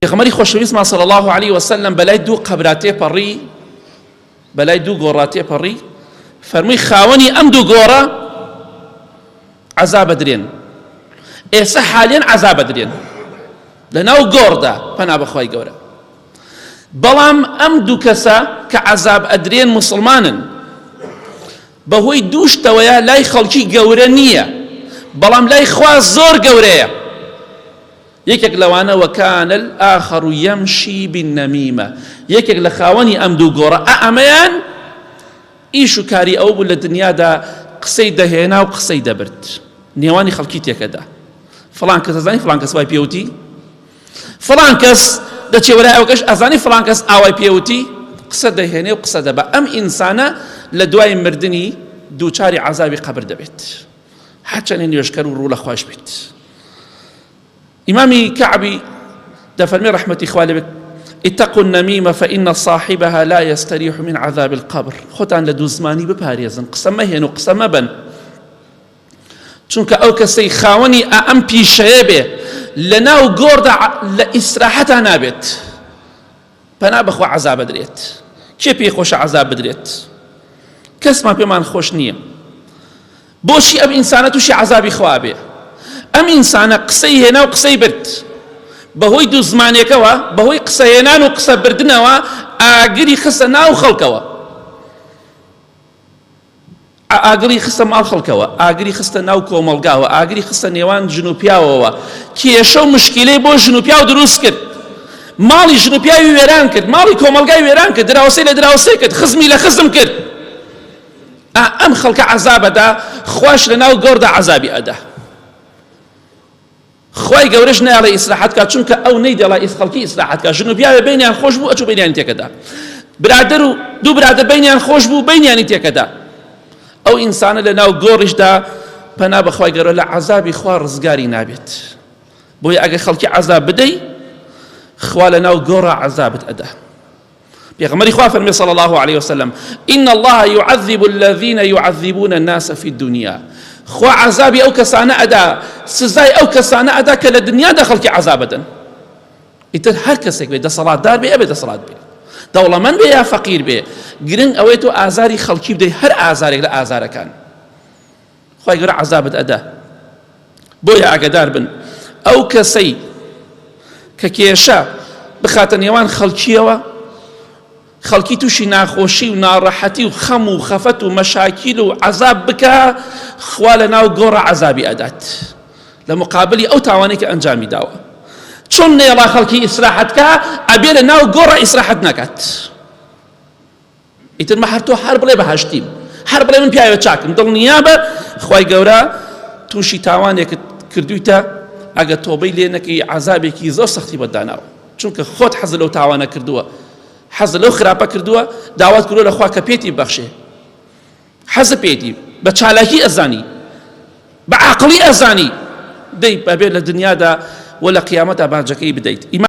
پێغەمبەری خۆشەویستمان صلی الله عليه وسلم بەلای دوو قەبراتێ پەڕی، بەلای دوو گۆڕاتێ پەڕی، فەرمووی خاوەنی ئەم دوو گۆڕە عەزاب ئەدرێن، ئێستا حالیان عەزاب ئەدرێن لەناو گۆڕدا، پەنا بەخوای گەورە. بەڵام ئەم دوو کەسە کە عەزاب ئەدرێن موسڵمانن، بەهۆی دوو شتەوەیە لای خەڵکی گەورە نییە، بەڵام لای خوا زۆر گەورەیە. یەکێک لەوانە وەکانە الآخەر یەمشی بالنەمیمە، یەکێک لە خاوەنی ئەم دوو گۆڕە ئەمەیان ئیش و کاری ئەو بوو لە دنیادا قسەی دەهێنا و قسەی دەبرد، نێوانی خەڵکی تێکەدا. فڵان کەس ئەزانی فڵان کەس وای پێوتی، فڵان کەس دەچێ وەلای ئەو کەش ئەزانی فڵان کەس ئاوای پێوتی، قسە دەهێنێ و قسە دەبە. ئەم ئینسانە لە دوای مردنی دووچاری عەزابی قەبر دەبێت، هەرچەندە نوێژکەر و ڕوو لە خوش بێت. إمامي كعبي دفرمي رحمة إخوالي بك اتقوا النميمة فإن صاحبها لا يستريح من عذاب القبر. خوتان لدو زماني بباريزن قسم مهين وقسم مبن، چونك أو كسي خاوني أم بيشيبه لناو قورد لإسراحتها نابت، فنا بخوا عذاب دريت. كي بيخوش عذاب دريت؟ كسما بمان خوش نية بوشي أب إنسانة شي عذابي خوابه. ئەم ئینسانە قسەی هێنا و قسەی برد، بەهۆی دوو زمانێکەوە، بەهۆی قسە هێنان و قسە بردنەوە ئاگری خستە ناو خەڵکەوە، ئاگری خستە ماڵ خەڵکەوە، ئاگری خستە ناو کۆمەڵگاوە، ئاگری خستە نێوان ژن و پیاوەوە، کێشە و مشکلەی بۆ ژن و پیا و دروست کرد، ماڵی ژن و پیاوی وێران کرد، ماڵی کۆمەڵگای وێران کرد، دراوسەی لە دراوسەی کرد، خزمی لە خزم کرد. ئەم خەڵکە عەزابەدا، خوش لەناو گۆڕدا عەزابی ئەدا. خوای گەورەش نایڵێ ئیسراحەت کات، چونکە ئەو نەیدەڵێ خەڵکی ئیسراحەت کات. ژن و پیاوێ بینیان خۆش بوو ئەچوو بینیانی تێکەدا، برادەر و دوو برادەر بینیان خۆش بوو بینیانی تێکەدا. ئەو ئینسانە لەناو گۆڕیشدا پەنا بەخوای گەورە لە عەزابی خوا ڕزگاری نابێت. بۆیە ئەگەر خەڵکی عەزاب بدەی، خوا لەناو گۆڕە عەزابت ئەدا. پێغەمبەری خوا فەرمێ صلی الله عليه وسلم إن الله يعذب الذين يعذبون الناس في الدنيا. خوا عذابی ئەو کەسانە ئەدا، سزای ئەو کەسانە ئەدا کە لە دنیادا خەڵکی عەزاب ئەدەن. ئیتر هەر کەسێک بێ دەسەڵاتدار بێ ئەبێ دەسەڵات بێ، دەوڵەمەند بێ یا فەقیر بێ، گرنگ ئەوەی تۆ ئازاری خەڵکی بدەی، هەر ئازارێک لە ئازارەکان خوای گەورە عەزابت ئەدا. بۆیە ئاگادار بن ئەو کەسەی کە کێشە بخاتە نێوان خەڵکیەوە، خەڵکی تووشی ناخۆشی و ناڕەحەتی و خەم و خەفەت و مەشاکیل و عەزاب بکە، خوا لەناو گۆڕە عەزابی ئەدات لە مقابلی ئەو تاوانەی کە ئەنجامی داوە. چۆن نێڵا خەڵکی ئیسراحەت کە، ئەبێ لەناو گۆڕە ئیسراحەت نەکات. ئیتر مە هەر تۆ هەر بڵێ بەهەشتیم، هەر بڵێ من پیاوە چاکم، دڵنیا بە خوای گەورە تووشی تاوانێکت کردویتە، ئەگە تۆبەی لێ نەکەی عەزابێکی زۆر سەختی بەداناوە، چونکە خۆت حەز لەو تاوانە کردووە، حەز لەو خراپە کردووە، داوات کردووە لە خوا کە پێتی بەخشێ، حەز پێتی بە چالاکی ئەزانی، بە عاقڵی ئەزانی، دەی بەبێ لە دنیادا و لە قیامەتدا باجەکەی بدەیت.